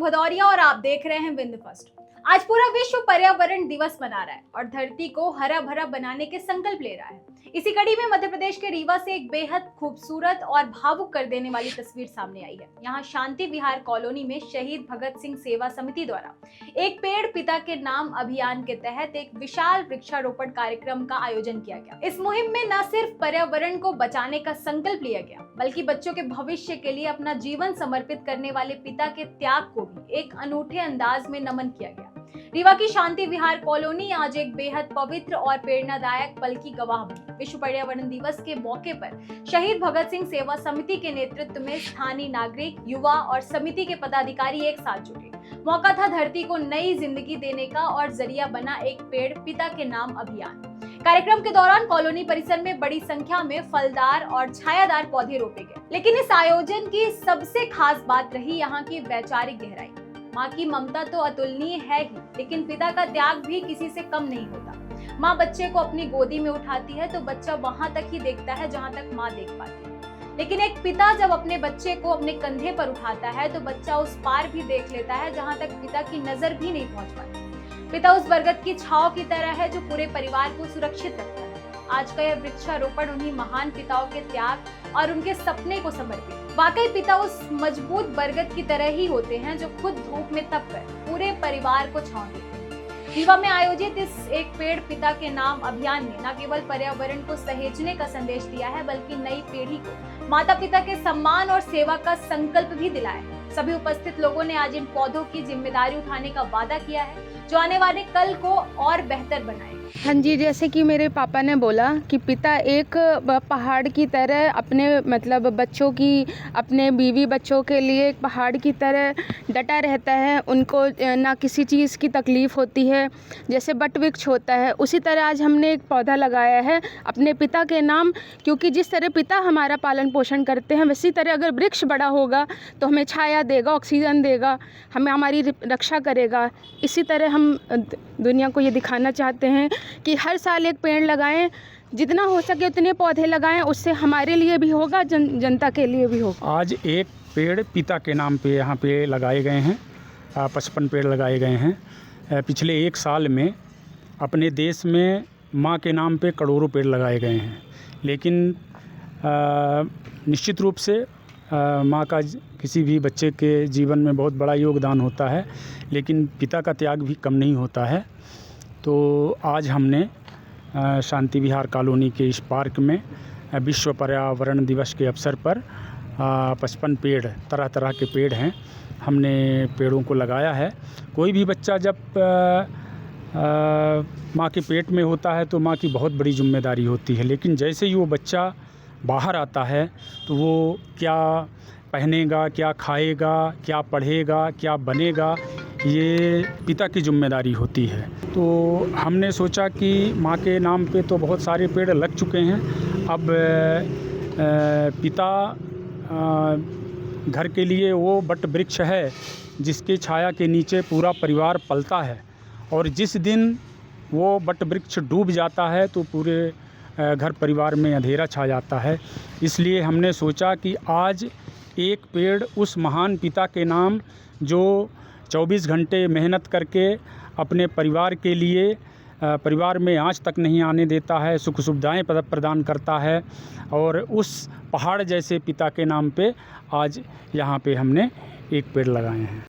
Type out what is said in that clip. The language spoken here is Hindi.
दीपक भदौरिया और आप देख रहे हैं विंध्य फर्स्ट। आज पूरा विश्व पर्यावरण दिवस मना रहा है और धरती को हरा भरा बनाने के संकल्प ले रहा है। इसी कड़ी में मध्य प्रदेश के रीवा से एक बेहद खूबसूरत और भावुक कर देने वाली तस्वीर सामने आई है। यहाँ शांति विहार कॉलोनी में शहीद भगत सिंह सेवा समिति द्वारा एक पेड़ पिता के नाम अभियान के तहत एक विशाल वृक्षारोपण कार्यक्रम का आयोजन किया गया। इस मुहिम में न सिर्फ पर्यावरण को बचाने का संकल्प लिया गया, बल्कि बच्चों के भविष्य के लिए अपना जीवन समर्पित करने वाले पिता के त्याग को भी एक अनूठे अंदाज में नमन किया गया। रीवा की शांति विहार कॉलोनी आज एक बेहद पवित्र और प्रेरणादायक पल की गवाह बनी। विश्व पर्यावरण दिवस के मौके पर शहीद भगत सिंह सेवा समिति के नेतृत्व में स्थानीय नागरिक, युवा और समिति के पदाधिकारी एक साथ जुटे। मौका था धरती को नई जिंदगी देने का और जरिया बना एक पेड़ पिता के नाम अभियान। कार्यक्रम के दौरान कॉलोनी परिसर में बड़ी संख्या में फलदार और छायादार पौधे रोपे गए। लेकिन इस आयोजन की सबसे खास बात रही यहाँ की वैचारिक गहराई। माँ की ममता तो अतुलनीय है ही, लेकिन पिता का त्याग भी किसी से कम नहीं होता। माँ बच्चे को अपनी गोदी में उठाती है तो बच्चा वहां तक ही देखता है जहां तक माँ देख पाती है, लेकिन एक पिता जब अपने बच्चे को अपने कंधे पर उठाता है तो बच्चा उस पार भी देख लेता है जहां तक पिता की नजर भी नहीं पहुंच पाती। पिता उस बरगद की छांव की तरह है जो पूरे परिवार को सुरक्षित रखता है। आज का यह वृक्षारोपण उन्हीं महान पिताओं के त्याग और उनके सपने को समर्पित। वाकई पिता उस मजबूत बरगद की तरह ही होते हैं जो खुद धूप में तप कर पूरे परिवार को छांव देते हैं। रीवा में आयोजित इस एक पेड़ पिता के नाम अभियान ने न केवल पर्यावरण को सहेजने का संदेश दिया है, बल्कि नई पीढ़ी को माता पिता के सम्मान और सेवा का संकल्प भी दिलाया है। सभी उपस्थित लोगों ने आज इन पौधों की जिम्मेदारी उठाने का वादा किया है, जो आने वाले कल को और बेहतर बनाएगा। हाँ जी, जैसे कि मेरे पापा ने बोला कि पिता एक पहाड़ की तरह अपने बच्चों की, अपने बीवी बच्चों के लिए एक पहाड़ की तरह डटा रहता है। उनको ना किसी चीज़ की तकलीफ़ होती है, जैसे बट वृक्ष होता है, उसी तरह आज हमने एक पौधा लगाया है अपने पिता के नाम। क्योंकि जिस तरह पिता हमारा पालन पोषण करते हैं, वैसी तरह अगर वृक्ष बड़ा होगा तो हमें छाया देगा, ऑक्सीजन देगा, हमें हमारी रक्षा करेगा। इसी तरह हम दुनिया को ये दिखाना चाहते हैं कि हर साल एक पेड़ लगाएं, जितना हो सके उतने पौधे लगाएं, उससे हमारे लिए भी होगा, जनता के लिए भी होगा। आज एक पेड़ पिता के नाम पे यहाँ पे लगाए गए हैं। 55 पेड़ लगाए गए हैं। पिछले एक साल में अपने देश में माँ के नाम पे करोड़ों पेड़ लगाए गए हैं। लेकिन निश्चित रूप से माँ का किसी भी बच्चे के जीवन में बहुत बड़ा योगदान होता है, लेकिन पिता का त्याग भी कम नहीं होता है। तो आज हमने शांति विहार कॉलोनी के इस पार्क में विश्व पर्यावरण दिवस के अवसर पर 55 पेड़, तरह तरह के पेड़ हैं, हमने पेड़ों को लगाया है। कोई भी बच्चा जब माँ के पेट में होता है तो माँ की बहुत बड़ी जिम्मेदारी होती है, लेकिन जैसे ही वो बच्चा बाहर आता है तो वो क्या पहनेगा, क्या खाएगा, क्या पढ़ेगा, क्या बनेगा, ये पिता की जिम्मेदारी होती है। तो हमने सोचा कि माँ के नाम पे तो बहुत सारे पेड़ लग चुके हैं, अब पिता घर के लिए वो बट वृक्ष है जिसके छाया के नीचे पूरा परिवार पलता है, और जिस दिन वो बट वृक्ष डूब जाता है तो पूरे घर परिवार में अंधेरा छा जाता है। इसलिए हमने सोचा कि आज एक पेड़ उस महान पिता के नाम, जो 24 घंटे मेहनत करके अपने परिवार के लिए, परिवार में आँच तक नहीं आने देता है, सुख सुविधाएं प्रदान करता है, और उस पहाड़ जैसे पिता के नाम पे आज यहाँ पे हमने एक पेड़ लगाए हैं।